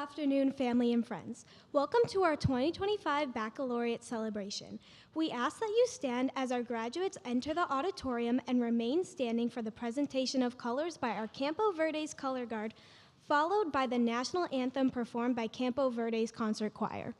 afternoon, family and friends. Welcome to our 2025 Baccalaureate celebration. We ask that you stand as our graduates enter the auditorium and remain standing for the presentation of colors by our Campo Verde's Color Guard, followed by the national anthem performed by Campo Verde's Concert Choir.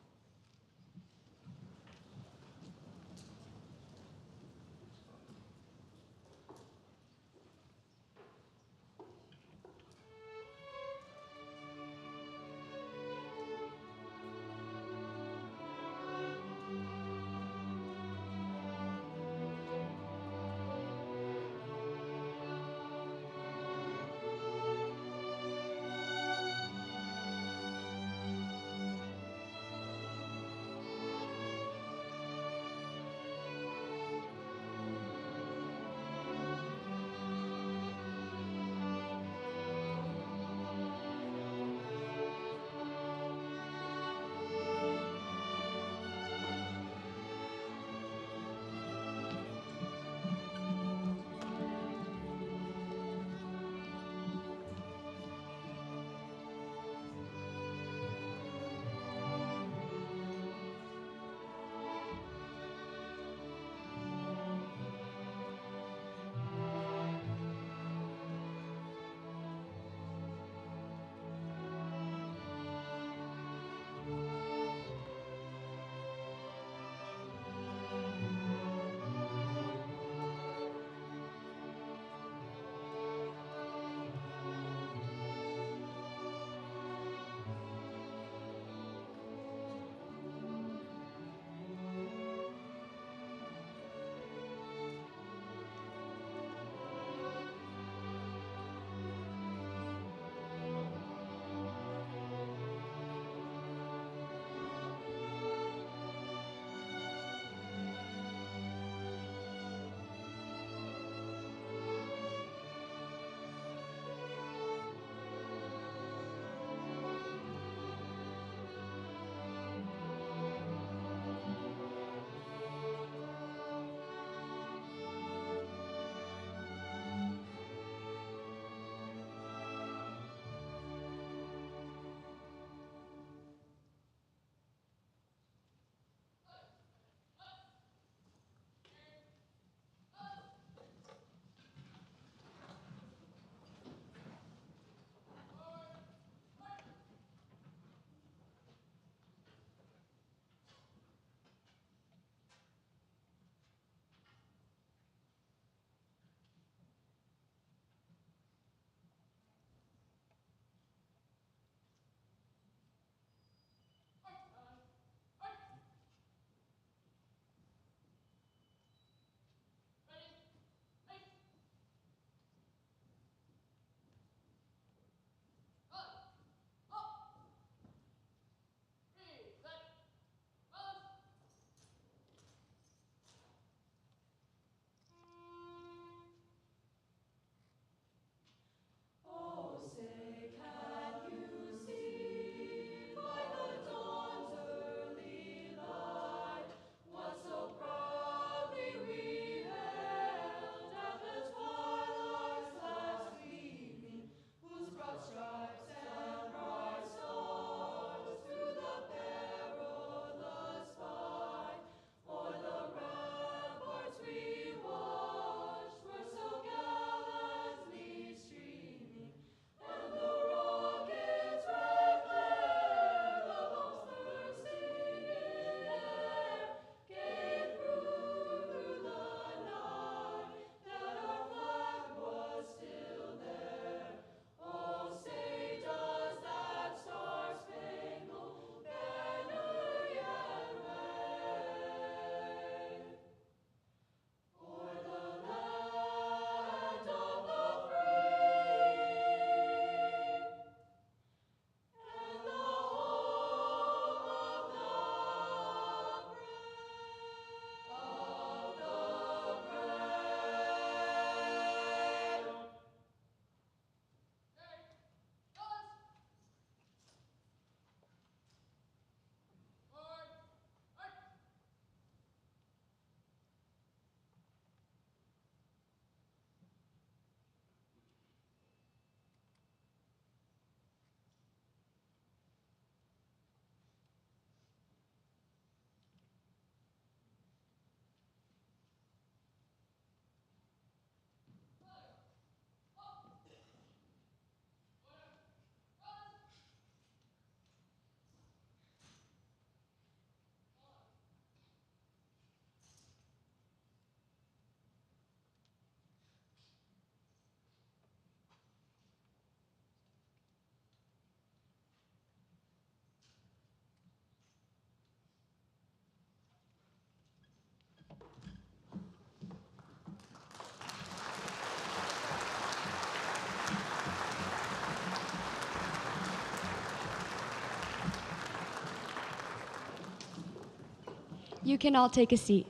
You can all take a seat.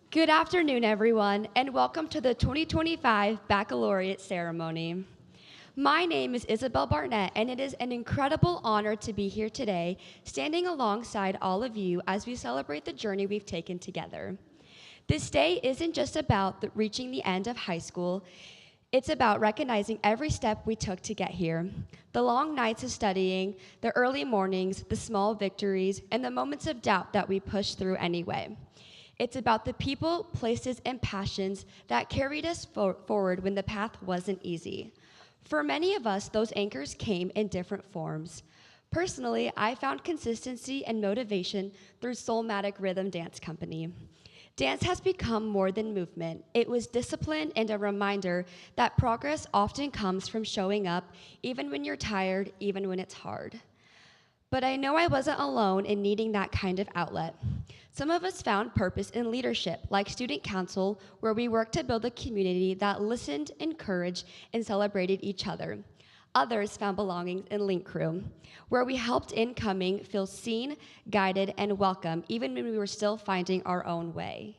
Good afternoon, everyone, and welcome to the 2025 Baccalaureate ceremony. My name is Isabel Barnett, and it is an incredible honor to be here today, standing alongside all of you as we celebrate the journey we've taken together. This day isn't just about reaching the end of high school. It's about recognizing every step we took to get here. The long nights of studying, the early mornings, the small victories, and the moments of doubt that we pushed through anyway. It's about the people, places, and passions that carried us forward when the path wasn't easy. For many of us, those anchors came in different forms. Personally, I found consistency and motivation through Soulmatic Rhythm Dance Company. Dance has become more than movement. It was discipline and a reminder that progress often comes from showing up, even when you're tired, even when it's hard. But I know I wasn't alone in needing that kind of outlet. Some of us found purpose in leadership, like Student Council, where we worked to build a community that listened, encouraged, and celebrated each other. Others found belonging in Link Crew, where we helped incoming feel seen, guided, and welcome, even when we were still finding our own way.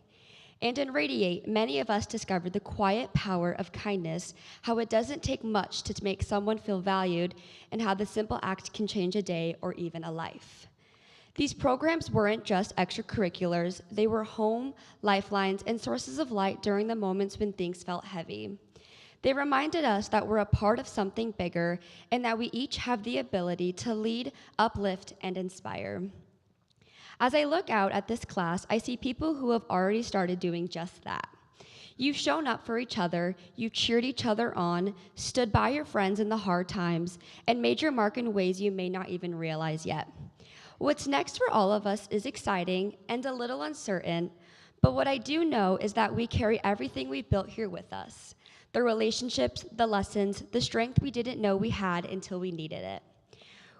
And in Radiate, many of us discovered the quiet power of kindness, how it doesn't take much to make someone feel valued, and how the simple act can change a day or even a life. These programs weren't just extracurriculars, they were home, lifelines, and sources of light during the moments when things felt heavy. They reminded us that we're a part of something bigger and that we each have the ability to lead, uplift, and inspire. As I look out at this class, I see people who have already started doing just that. You've shown up for each other, you cheered each other on, stood by your friends in the hard times, and made your mark in ways you may not even realize yet. What's next for all of us is exciting and a little uncertain, but what I do know is that we carry everything we've built here with us. The relationships, the lessons, the strength we didn't know we had until we needed it.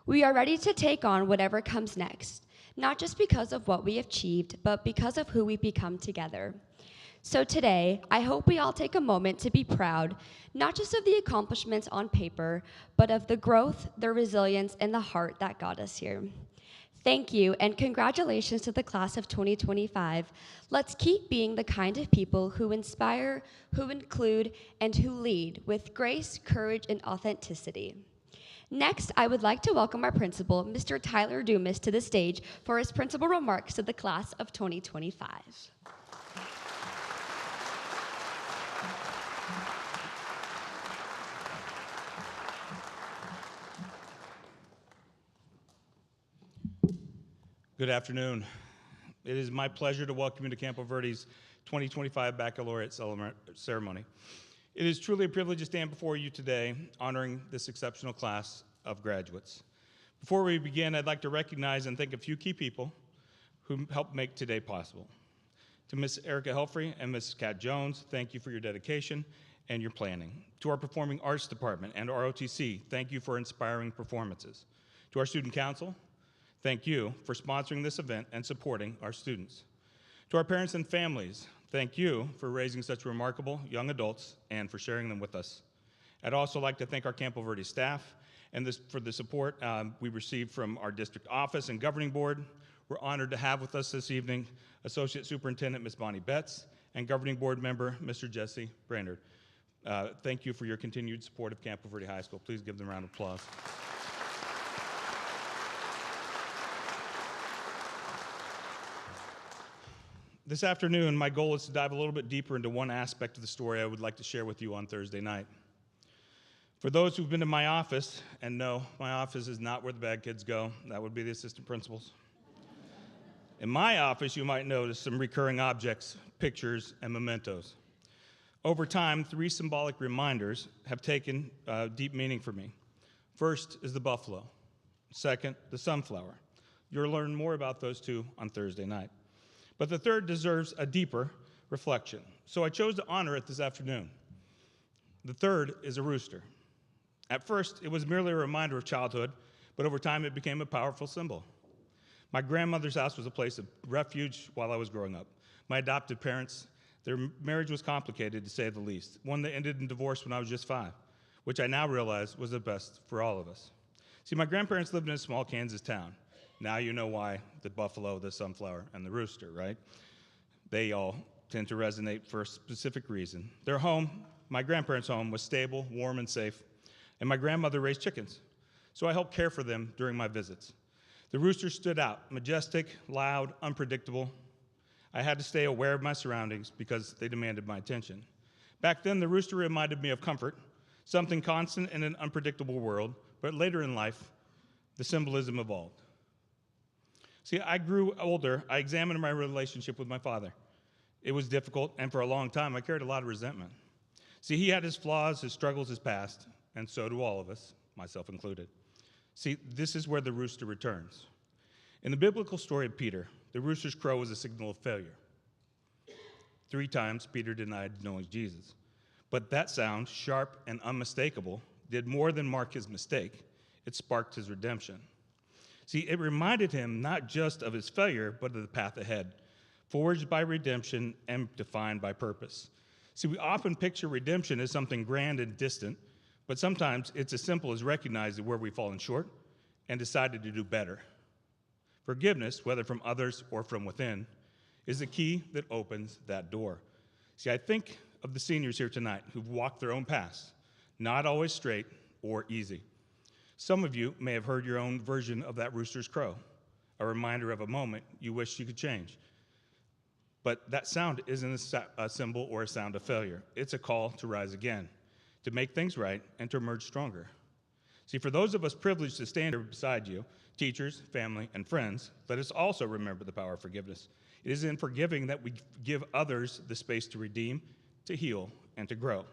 We are ready to take on whatever comes next, not just because of what we achieved, but because of who we've become together. So today, I hope we all take a moment to be proud, not just of the accomplishments on paper, but of the growth, the resilience, and the heart that got us here. Thank you, and congratulations to the class of 2025. Let's keep being the kind of people who inspire, who include, and who lead with grace, courage, and authenticity. Next, I would like to welcome our principal, Mr. Tyler Dumas, to the stage for his principal remarks to the class of 2025. Good afternoon. It is my pleasure to welcome you to Campo Verde's 2025 Baccalaureate ceremony. It is truly a privilege to stand before you today, honoring this exceptional class of graduates. Before we begin, I'd like to recognize and thank a few key people who helped make today possible. To Ms. Erica Helfrey and Ms. Kat Jones, thank you for your dedication and your planning. To our Performing Arts Department and ROTC, thank you for inspiring performances. To our Student Council, thank you for sponsoring this event and supporting our students. To our parents and families, thank you for raising such remarkable young adults and for sharing them with us. I'd also like to thank our Campo Verde staff and for the support we received from our district office and governing board. We're honored to have with us this evening Associate Superintendent Ms. Bonnie Betts and Governing Board Member Mr. Jesse Brainerd. Thank you for your continued support of Campo Verde High School. Please give them a round of applause. This afternoon, my goal is to dive a little bit deeper into one aspect of the story I would like to share with you on Thursday night. For those who've been to my office, and no, my office is not where the bad kids go. That would be the assistant principals. In my office, you might notice some recurring objects, pictures, and mementos. Over time, 3 symbolic reminders have taken deep meaning for me. First is the buffalo. Second, the sunflower. You'll learn more about those 2 on Thursday night. But the third deserves a deeper reflection, so I chose to honor it this afternoon. The third is a rooster. At first, it was merely a reminder of childhood, but over time it became a powerful symbol. My grandmother's house was a place of refuge while I was growing up. My adopted parents, their marriage was complicated, to say the least, one that ended in divorce when I was just 5. which I now realize was the best for all of us. See, my grandparents lived in a small Kansas town. Now you know why the buffalo, the sunflower, and the rooster, right? They all tend to resonate for a specific reason. Their home, my grandparents' home, was stable, warm, and safe, and my grandmother raised chickens, so I helped care for them during my visits. The rooster stood out, majestic, loud, unpredictable. I had to stay aware of my surroundings because they demanded my attention. Back then, the rooster reminded me of comfort, something constant in an unpredictable world, but later in life, the symbolism evolved. See, I grew older, I examined my relationship with my father. It was difficult, and for a long time, I carried a lot of resentment. See, he had his flaws, his struggles, his past, and so do all of us, myself included. See, this is where the rooster returns. In the biblical story of Peter, the rooster's crow was a signal of failure. 3 times, Peter denied knowing Jesus. But that sound, sharp and unmistakable, did more than mark his mistake. It sparked his redemption. See, it reminded him not just of his failure, but of the path ahead, forged by redemption and defined by purpose. See, we often picture redemption as something grand and distant, but sometimes it's as simple as recognizing where we've fallen short and decided to do better. Forgiveness, whether from others or from within, is the key that opens that door. See, I think of the seniors here tonight who've walked their own paths, not always straight or easy. Some of you may have heard your own version of that rooster's crow, a reminder of a moment you wish you could change. But that sound isn't a symbol or a sound of failure. It's a call to rise again, to make things right, and to emerge stronger. See, for those of us privileged to stand here beside you, teachers, family, and friends, let us also remember the power of forgiveness. It is in forgiving that we give others the space to redeem, to heal, and to grow.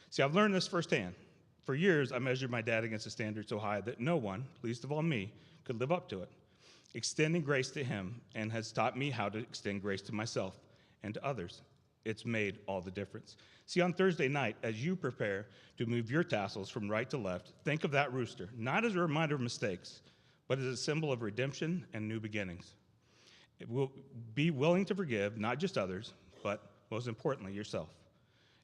See, I've learned this firsthand. For years, I measured my dad against a standard so high that no one, least of all me, could live up to it. Extending grace to him and has taught me how to extend grace to myself and to others. It's made all the difference. See, on Thursday night, as you prepare to move your tassels from right to left, think of that rooster, not as a reminder of mistakes, but as a symbol of redemption and new beginnings. It will be willing to forgive not just others, but most importantly, yourself,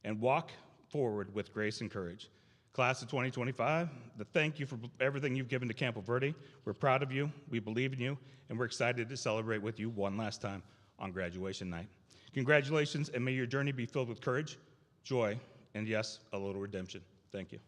and walk forward with grace and courage. Class of 2025, thank you for everything you've given to Campo Verde. We're proud of you, we believe in you, and we're excited to celebrate with you one last time on graduation night. Congratulations, and may your journey be filled with courage, joy, and yes, a little redemption. Thank you.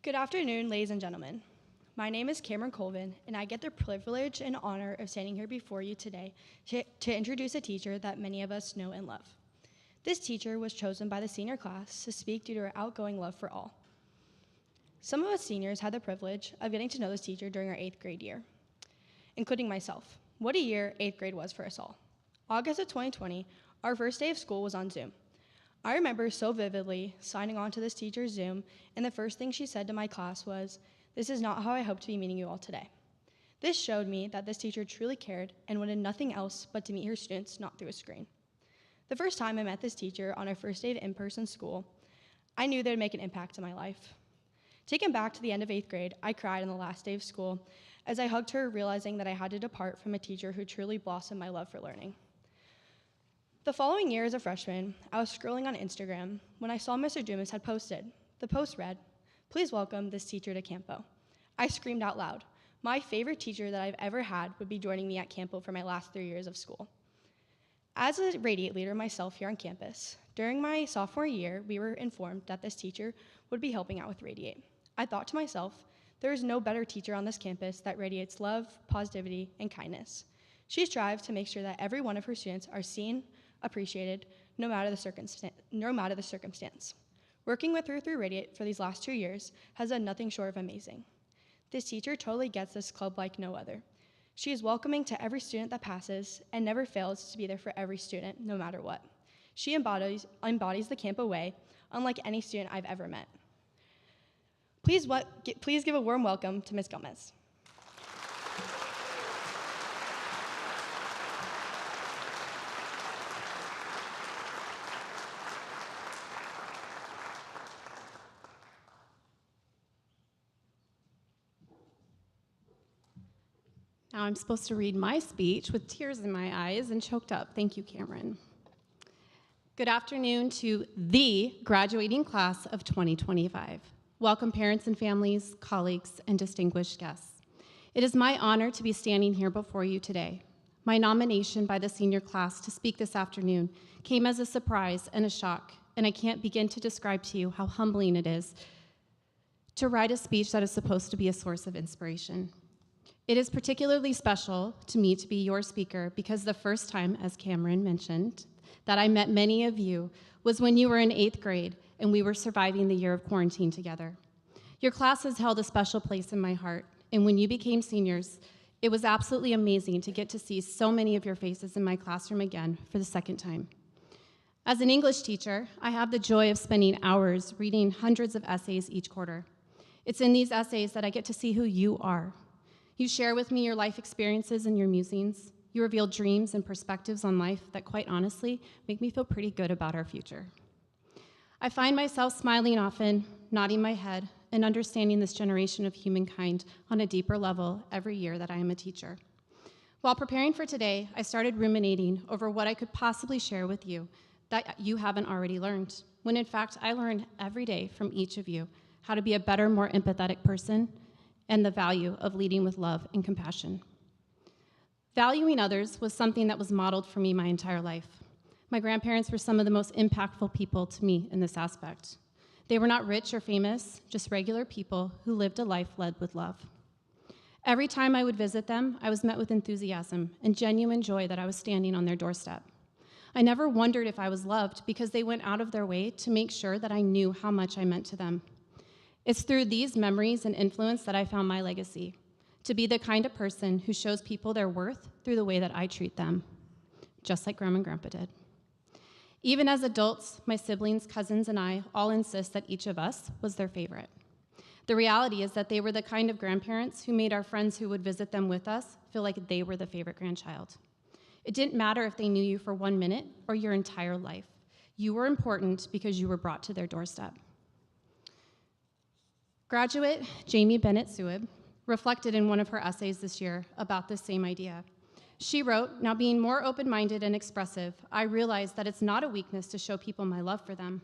Good afternoon, ladies and gentlemen. My name is Cameron Colvin, and I get the privilege and honor of standing here before you today to introduce a teacher that many of us know and love. This teacher was chosen by the senior class to speak due to her outgoing love for all. Some of us seniors had the privilege of getting to know this teacher during our 8th grade year, including myself. What a year 8th grade was for us all. August of 2020, our first day of school was on Zoom. I remember so vividly signing on to this teacher's Zoom, and the first thing she said to my class was, "This is not how I hope to be meeting you all today." This showed me that this teacher truly cared and wanted nothing else but to meet her students, not through a screen. The first time I met this teacher on our first day of in-person school, I knew they would make an impact on my life. Taken back to the end of 8th grade, I cried on the last day of school as I hugged her, realizing that I had to depart from a teacher who truly blossomed my love for learning. The following year as a freshman, I was scrolling on Instagram when I saw Mr. Dumas had posted. The post read, "Please welcome this teacher to Campo." I screamed out loud. My favorite teacher that I've ever had would be joining me at Campo for my last 3 years of school. As a Radiate leader myself here on campus, during my sophomore year, we were informed that this teacher would be helping out with Radiate. I thought to myself, there is no better teacher on this campus that radiates love, positivity, and kindness. She strives to make sure that every one of her students are seen, appreciated, no matter the circumstance. Working with her through Radiate for these last 2 years has been nothing short of amazing. This teacher totally gets this club like no other. She is welcoming to every student that passes and never fails to be there for every student, no matter what. She embodies the Campo way, unlike any student I've ever met. Please give a warm welcome to Ms. Gomez. Now I'm supposed to read my speech with tears in my eyes and choked up. Thank you, Cameron. Good afternoon to the graduating class of 2025. Welcome, parents and families, colleagues, and distinguished guests. It is my honor to be standing here before you today. My nomination by the senior class to speak this afternoon came as a surprise and a shock, and I can't begin to describe to you how humbling it is to write a speech that is supposed to be a source of inspiration. It is particularly special to me to be your speaker because the first time, as Cameron mentioned, that I met many of you was when you were in 8th grade and we were surviving the year of quarantine together. Your class has held a special place in my heart, and when you became seniors, it was absolutely amazing to get to see so many of your faces in my classroom again for the second time. As an English teacher, I have the joy of spending hours reading hundreds of essays each quarter. It's in these essays that I get to see who you are. You share with me your life experiences and your musings. You reveal dreams and perspectives on life that, quite honestly, make me feel pretty good about our future. I find myself smiling often, nodding my head, and understanding this generation of humankind on a deeper level every year that I am a teacher. While preparing for today, I started ruminating over what I could possibly share with you that you haven't already learned, when in fact I learn every day from each of you how to be a better, more empathetic person and the value of leading with love and compassion. Valuing others was something that was modeled for me my entire life. My grandparents were some of the most impactful people to me in this aspect. They were not rich or famous, just regular people who lived a life led with love. Every time I would visit them, I was met with enthusiasm and genuine joy that I was standing on their doorstep. I never wondered if I was loved because they went out of their way to make sure that I knew how much I meant to them. It's through these memories and influence that I found my legacy, to be the kind of person who shows people their worth through the way that I treat them, just like Grandma and Grandpa did. Even as adults, my siblings, cousins, and I all insist that each of us was their favorite. The reality is that they were the kind of grandparents who made our friends who would visit them with us feel like they were the favorite grandchild. It didn't matter if they knew you for 1 minute or your entire life. You were important because you were brought to their doorstep. Graduate Jamie Bennett Seward reflected in one of her essays this year about this same idea. She wrote, "Now being more open-minded and expressive, I realized that it's not a weakness to show people my love for them.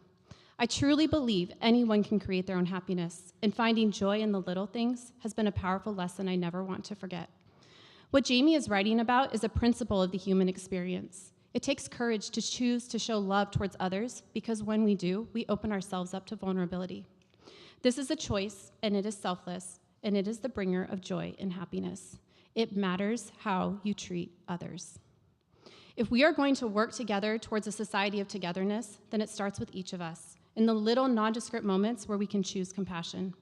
I truly believe anyone can create their own happiness, and finding joy in the little things has been a powerful lesson I never want to forget." What Jamie is writing about is a principle of the human experience. It takes courage to choose to show love towards others because when we do, we open ourselves up to vulnerability. This is a choice, and it is selfless, and it is the bringer of joy and happiness. It matters how you treat others. If we are going to work together towards a society of togetherness, then it starts with each of us, in the little nondescript moments where we can choose compassion.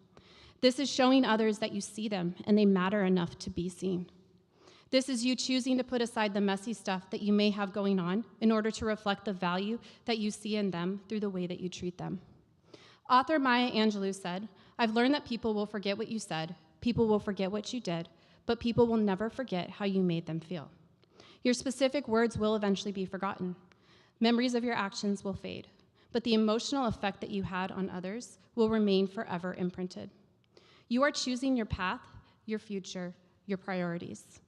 This is showing others that you see them and they matter enough to be seen. This is you choosing to put aside the messy stuff that you may have going on in order to reflect the value that you see in them through the way that you treat them. Author Maya Angelou said, "I've learned that people will forget what you said, people will forget what you did, but people will never forget how you made them feel." Your specific words will eventually be forgotten. Memories of your actions will fade, but the emotional effect that you had on others will remain forever imprinted. You are choosing your path, your future, your priorities.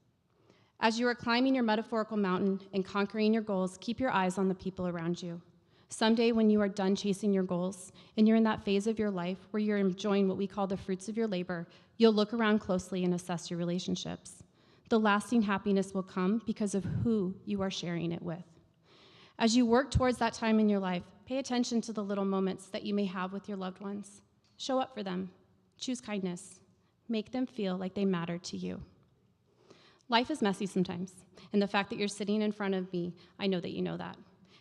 As you are climbing your metaphorical mountain and conquering your goals, keep your eyes on the people around you. Someday when you are done chasing your goals and you're in that phase of your life where you're enjoying what we call the fruits of your labor, you'll look around closely and assess your relationships. The lasting happiness will come because of who you are sharing it with. As you work towards that time in your life, pay attention to the little moments that you may have with your loved ones. Show up for them. Choose kindness. Make them feel like they matter to you. Life is messy sometimes, and the fact that you're sitting in front of me, I know that you know that.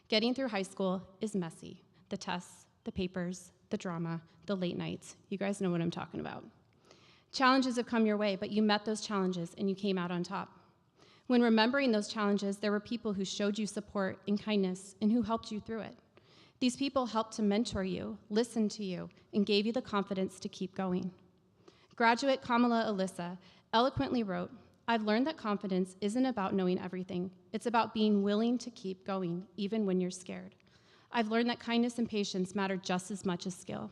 Getting through high school is messy. The tests, the papers, the drama, the late nights. You guys know what I'm talking about. Challenges have come your way, but you met those challenges and you came out on top. When remembering those challenges, there were people who showed you support and kindness and who helped you through it. These people helped to mentor you, listen to you, and gave you the confidence to keep going. Graduate Kamala Alyssa eloquently wrote, "I've learned that confidence isn't about knowing everything. It's about being willing to keep going, even when you're scared. I've learned that kindness and patience matter just as much as skill."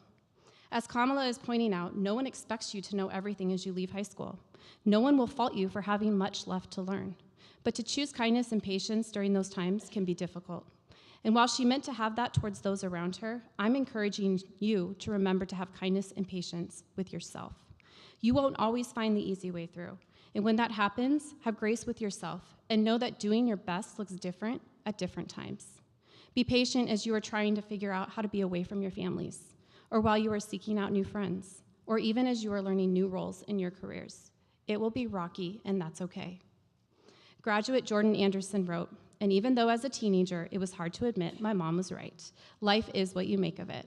As Kamala is pointing out, no one expects you to know everything as you leave high school. No one will fault you for having much left to learn. But to choose kindness and patience during those times can be difficult. And while she meant to have that towards those around her, I'm encouraging you to remember to have kindness and patience with yourself. You won't always find the easy way through. And when that happens, have grace with yourself and know that doing your best looks different at different times. Be patient as you are trying to figure out how to be away from your families, or while you are seeking out new friends, or even as you are learning new roles in your careers. It will be rocky, and that's okay. Graduate Jordan Anderson wrote, "And even though as a teenager it was hard to admit, my mom was right. Life is what you make of it."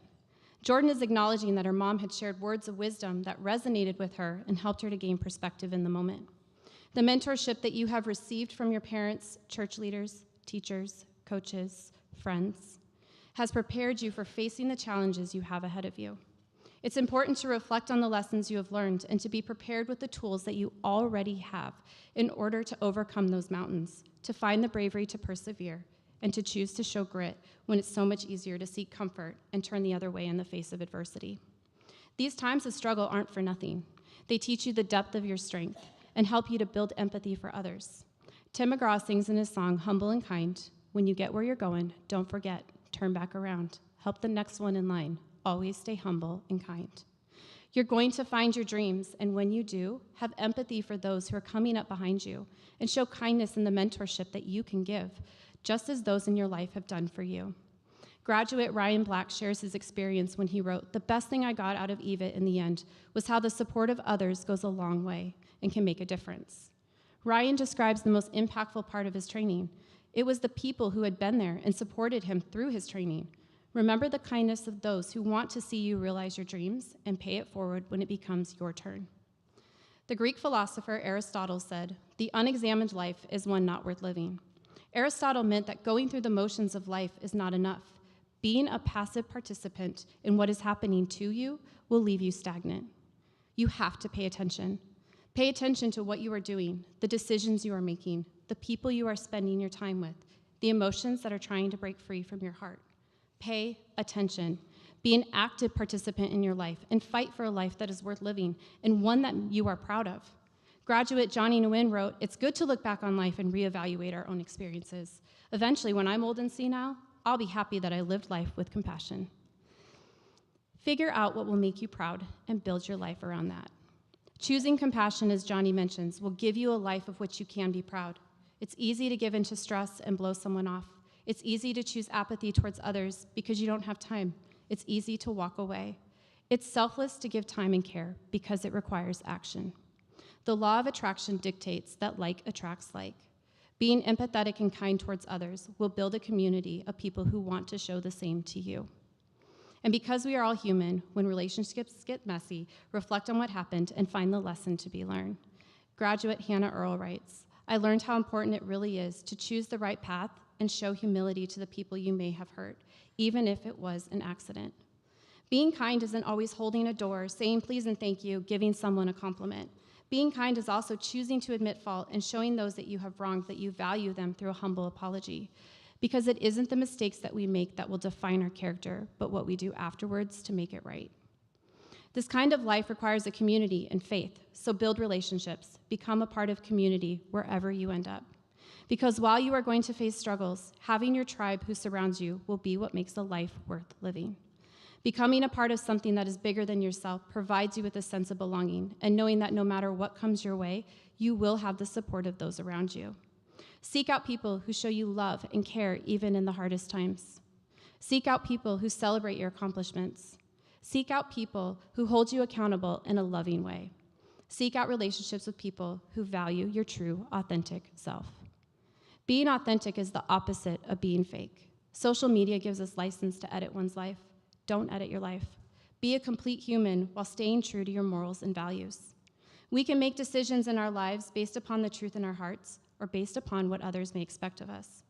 Jordan is acknowledging that her mom had shared words of wisdom that resonated with her and helped her to gain perspective in the moment. The mentorship that you have received from your parents, church leaders, teachers, coaches, friends, has prepared you for facing the challenges you have ahead of you. It's important to reflect on the lessons you have learned and to be prepared with the tools that you already have in order to overcome those mountains, to find the bravery to persevere, and to choose to show grit when it's so much easier to seek comfort and turn the other way in the face of adversity. These times of struggle aren't for nothing. They teach you the depth of your strength and help you to build empathy for others. Tim McGraw sings in his song, "Humble and Kind," "When you get where you're going, don't forget, turn back around. Help the next one in line. Always stay humble and kind." You're going to find your dreams, and when you do, have empathy for those who are coming up behind you and show kindness in the mentorship that you can give, just as those in your life have done for you. Graduate Ryan Black shares his experience when he wrote, "The best thing I got out of EVIT in the end was how the support of others goes a long way and can make a difference." Ryan describes the most impactful part of his training. It was the people who had been there and supported him through his training. Remember the kindness of those who want to see you realize your dreams and pay it forward when it becomes your turn. The Greek philosopher Aristotle said, "The unexamined life is one not worth living." Aristotle meant that going through the motions of life is not enough. Being a passive participant in what is happening to you will leave you stagnant. You have to pay attention. Pay attention to what you are doing, the decisions you are making, the people you are spending your time with, the emotions that are trying to break free from your heart. Pay attention. Be an active participant in your life and fight for a life that is worth living and one that you are proud of. Graduate Johnny Nguyen wrote, "It's good to look back on life and reevaluate our own experiences. Eventually, when I'm old and senile, I'll be happy that I lived life with compassion." Figure out what will make you proud and build your life around that. Choosing compassion, as Johnny mentions, will give you a life of which you can be proud. It's easy to give in to stress and blow someone off. It's easy to choose apathy towards others because you don't have time. It's easy to walk away. It's selfless to give time and care because it requires action. The law of attraction dictates that like attracts like. Being empathetic and kind towards others will build a community of people who want to show the same to you. And because we are all human, when relationships get messy, reflect on what happened and find the lesson to be learned. Graduate Hannah Earl writes, "I learned how important it really is to choose the right path and show humility to the people you may have hurt, even if it was an accident. Being kind isn't always holding a door, saying please and thank you, giving someone a compliment. Being kind is also choosing to admit fault and showing those that you have wronged that you value them through a humble apology. Because it isn't the mistakes that we make that will define our character, but what we do afterwards to make it right." This kind of life requires a community and faith, so build relationships, become a part of community wherever you end up. Because while you are going to face struggles, having your tribe who surrounds you will be what makes a life worth living. Becoming a part of something that is bigger than yourself provides you with a sense of belonging and knowing that no matter what comes your way, you will have the support of those around you. Seek out people who show you love and care even in the hardest times. Seek out people who celebrate your accomplishments. Seek out people who hold you accountable in a loving way. Seek out relationships with people who value your true, authentic self. Being authentic is the opposite of being fake. Social media gives us license to edit one's life. Don't edit your life. Be a complete human while staying true to your morals and values. We can make decisions in our lives based upon the truth in our hearts or based upon what others may expect of us.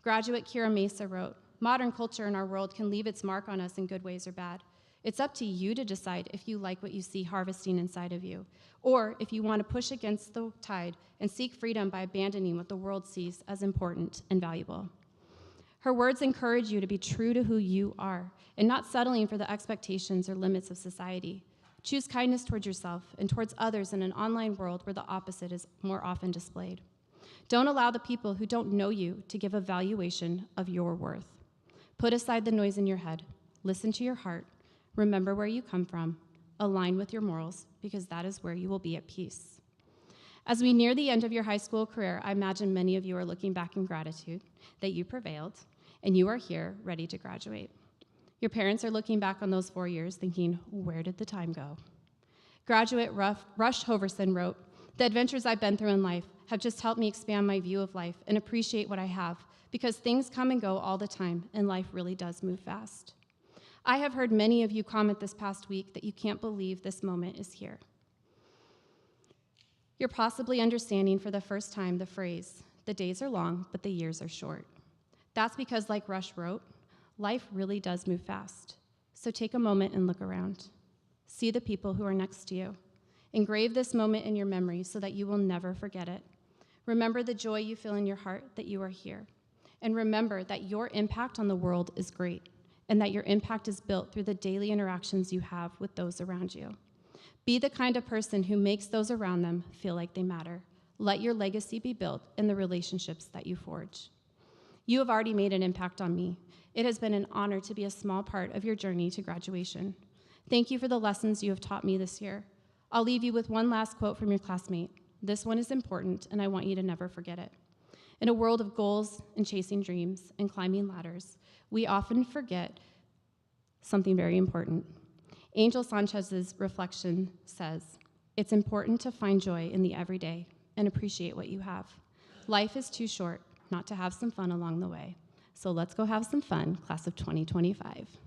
Graduate Kira Mesa wrote, "Modern culture in our world can leave its mark on us in good ways or bad. It's up to you to decide if you like what you see harvesting inside of you, or if you want to push against the tide and seek freedom by abandoning what the world sees as important and valuable." Her words encourage you to be true to who you are and not settling for the expectations or limits of society. Choose kindness towards yourself and towards others in an online world where the opposite is more often displayed. Don't allow the people who don't know you to give a valuation of your worth. Put aside the noise in your head. Listen to your heart. Remember where you come from. Align with your morals, because that is where you will be at peace. As we near the end of your high school career, I imagine many of you are looking back in gratitude that you prevailed and you are here ready to graduate. Your parents are looking back on those 4 years thinking, where did the time go? Graduate Rush Hoverson wrote, "The adventures I've been through in life have just helped me expand my view of life and appreciate what I have, because things come and go all the time and life really does move fast." I have heard many of you comment this past week that you can't believe this moment is here. You're possibly understanding for the first time the phrase, "The days are long, but the years are short." That's because, like Rush wrote, life really does move fast. So take a moment and look around. See the people who are next to you. Engrave this moment in your memory so that you will never forget it. Remember the joy you feel in your heart that you are here. And remember that your impact on the world is great, and that your impact is built through the daily interactions you have with those around you. Be the kind of person who makes those around them feel like they matter. Let your legacy be built in the relationships that you forge. You have already made an impact on me. It has been an honor to be a small part of your journey to graduation. Thank you for the lessons you have taught me this year. I'll leave you with one last quote from your classmate. This one is important, and I want you to never forget it. In a world of goals and chasing dreams and climbing ladders, we often forget something very important. Angel Sanchez's reflection says, "It's important to find joy in the everyday and appreciate what you have. Life is too short not to have some fun along the way. So let's go have some fun, class of 2025.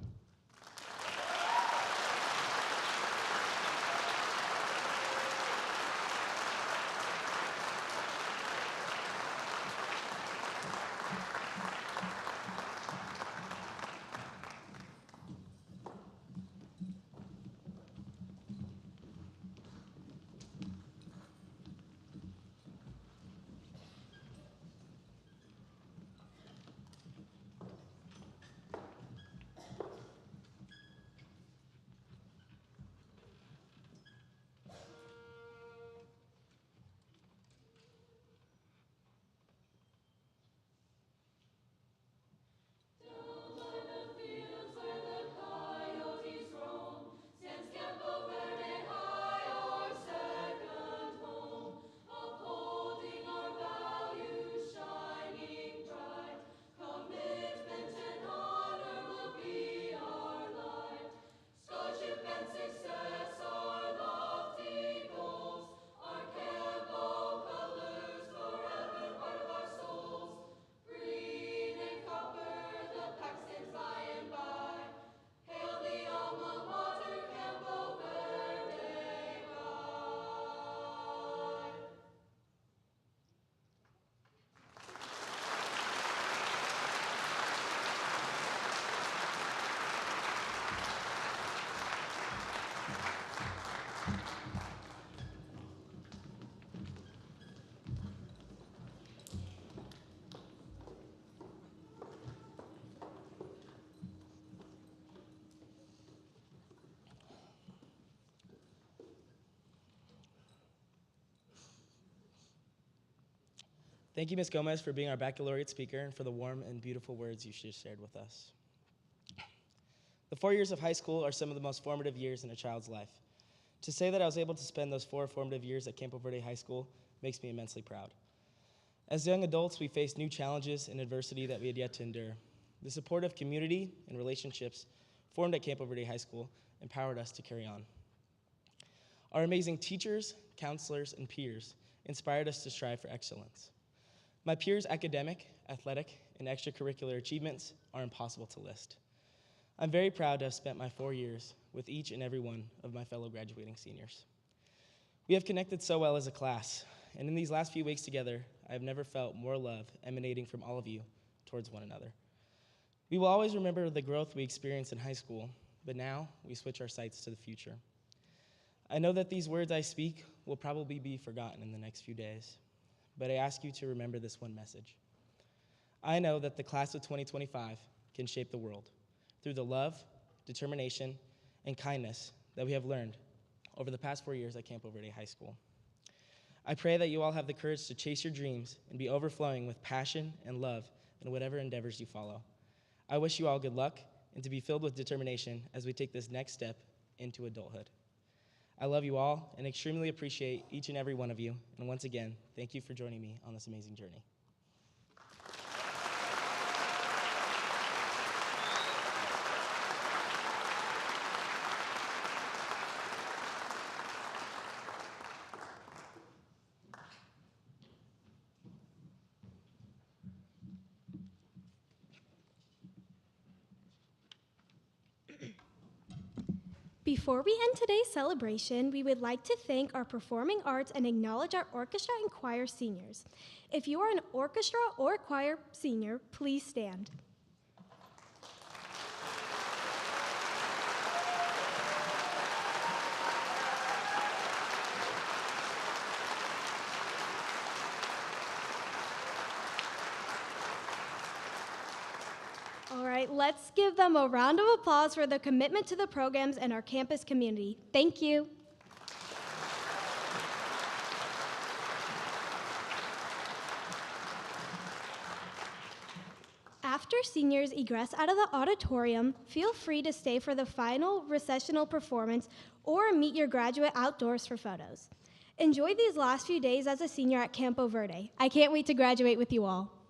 Thank you, Ms. Gomez, for being our baccalaureate speaker and for the warm and beautiful words you just shared with us. The 4 years of high school are some of the most formative years in a child's life. To say that I was able to spend those 4 formative years at Campo Verde High School makes me immensely proud. As young adults, we faced new challenges and adversity that we had yet to endure. The supportive community and relationships formed at Campo Verde High School empowered us to carry on. Our amazing teachers, counselors, and peers inspired us to strive for excellence. My peers' academic, athletic, and extracurricular achievements are impossible to list. I'm very proud to have spent my 4 years with each and every one of my fellow graduating seniors. We have connected so well as a class, and in these last few weeks together, I have never felt more love emanating from all of you towards one another. We will always remember the growth we experienced in high school, but now we switch our sights to the future. I know that these words I speak will probably be forgotten in the next few days, but I ask you to remember this one message. I know that the class of 2025 can shape the world through the love, determination, and kindness that we have learned over the past 4 years at Campo Verde High School. I pray that you all have the courage to chase your dreams and be overflowing with passion and love in whatever endeavors you follow. I wish you all good luck and to be filled with determination as we take this next step into adulthood. I love you all and extremely appreciate each and every one of you. And once again, thank you for joining me on this amazing journey. Before we end today's celebration, we would like to thank our performing arts and acknowledge our orchestra and choir seniors. If you are an orchestra or choir senior, please stand. All right, let's give them a round of applause for their commitment to the programs and our campus community. Thank you. After seniors egress out of the auditorium, feel free to stay for the final recessional performance or meet your graduate outdoors for photos. Enjoy these last few days as a senior at Campo Verde. I can't wait to graduate with you all.